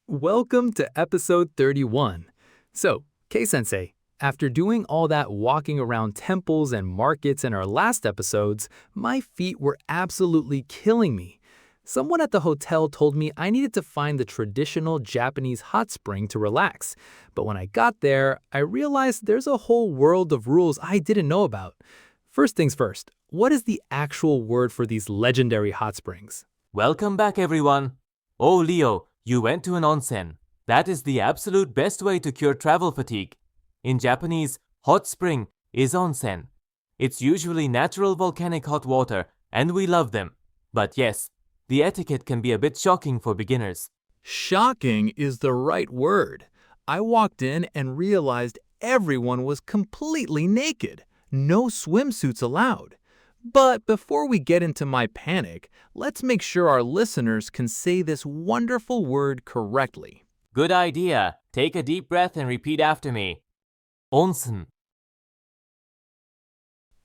Welcome to episode 31. So, Kei-sensei, after doing all that walking around temples and markets in our last episodes, my feet were absolutely killing me. Someone at the hotel told me I needed to find the traditional Japanese hot spring to relax. But when I got there, I realized there's a whole world of rules I didn't know about. First things first, what is the actual word for these legendary hot springs? Welcome back, everyone. Oh, Leo, you went to an onsen. That is the absolute best way to cure travel fatigue. In Japanese, hot spring is onsen. It's usually natural volcanic hot water, and we love them. But yes, the etiquette can be a bit shocking for beginners. Shocking is the right word. I walked in and realized everyone was completely naked. No swimsuits allowed. But before we get into my panic, let's make sure our listeners can say this wonderful word correctly. Good idea. Take a deep breath and repeat after me. Onsen.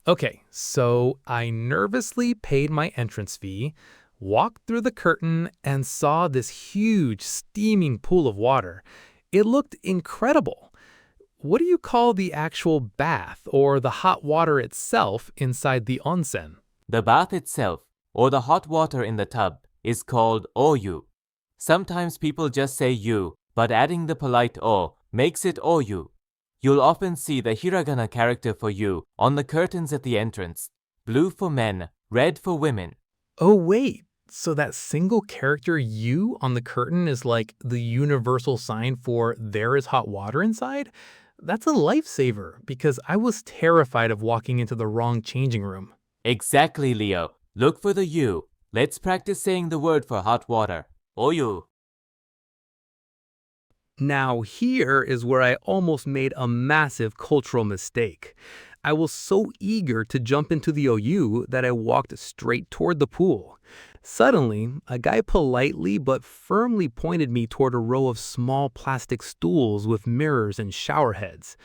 Okay, so I nervously paid my entrance fee, walked through the curtain, and saw this huge steaming pool of water. It looked incredible. What do you call the actual bath or the hot water itself inside the onsen? The bath itself, or the hot water in the tub, is called oyu. Sometimes people just say yu, but adding the polite o makes it oyu. You'll often see the hiragana character for yu on the curtains at the entrance. Blue for men, red for women. Oh wait, so that single character U on the curtain is like the universal sign for there is hot water inside? That's a lifesaver because I was terrified of walking into the wrong changing room. Exactly, Leo. Look for the yu. Let's practice saying the word for hot water. Oyu. Now here is where I almost made a massive cultural mistake. I was so eager to jump into the OU that I walked straight toward the pool. Suddenly, a guy politely but firmly pointed me toward a row of small plastic stools with mirrors and shower heads.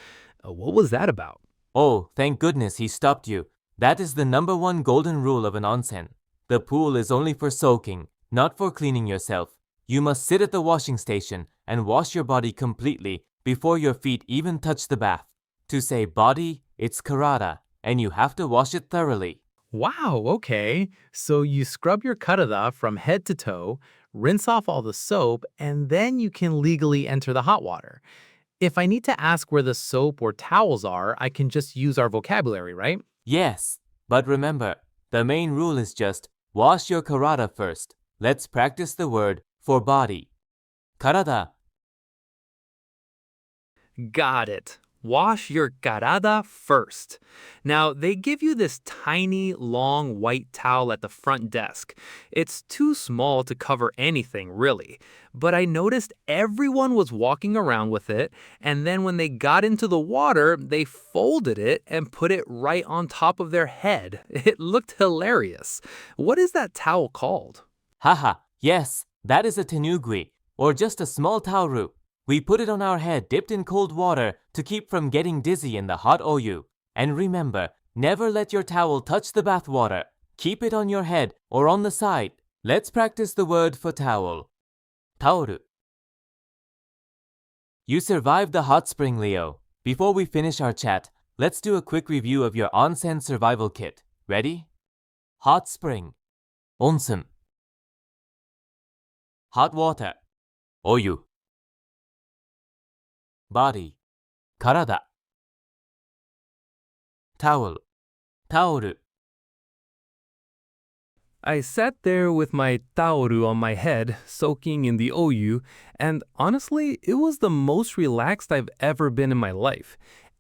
What was that about? Oh, thank goodness he stopped you. That is the number one golden rule of an onsen. The pool is only for soaking, not for cleaning yourself. You must sit at the washing station and wash your body completely before your feet even touch the bath. To say body, it's karada, and you have to wash it thoroughly. Wow, okay. So you scrub your karada from head to toe, rinse off all the soap, and then you can legally enter the hot water. If I need to ask where the soap or towels are, I can just use our vocabulary, right? Yes, but remember, the main rule is just wash your karada first. Let's practice the word for body. Karada. Got it. Wash your karada first. Now, they give you this tiny, long white towel at the front desk. It's too small to cover anything, really. But I noticed everyone was walking around with it, and then when they got into the water, they folded it and put it right on top of their head. It looked hilarious. What is that towel called? Haha, yes, that is a tenugui, or just a small tauru. We put it on our head dipped in cold water to keep from getting dizzy in the hot oyu. And remember, never let your towel touch the bath water. Keep it on your head or on the side. Let's practice the word for towel. Taoru. You survived the hot spring, Leo. Before we finish our chat, let's do a quick review of your onsen survival kit. Ready? Hot spring. Onsen. Hot water. Oyu. Body. Karada. Towel. Taoru. I sat there with my taoru on my head, soaking in the oyu, and honestly, it was the most relaxed I've ever been in my life.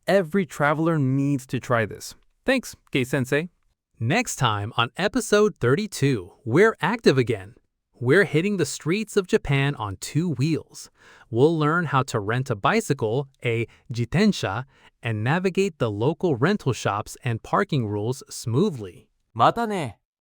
Every traveler needs to try this. Thanks, Kei-sensei. Next time on episode 32, we're active again. We're hitting the streets of Japan on 2 wheels. We'll learn how to rent a bicycle, a jitensha, and navigate the local rental shops and parking rules smoothly. Mata ne!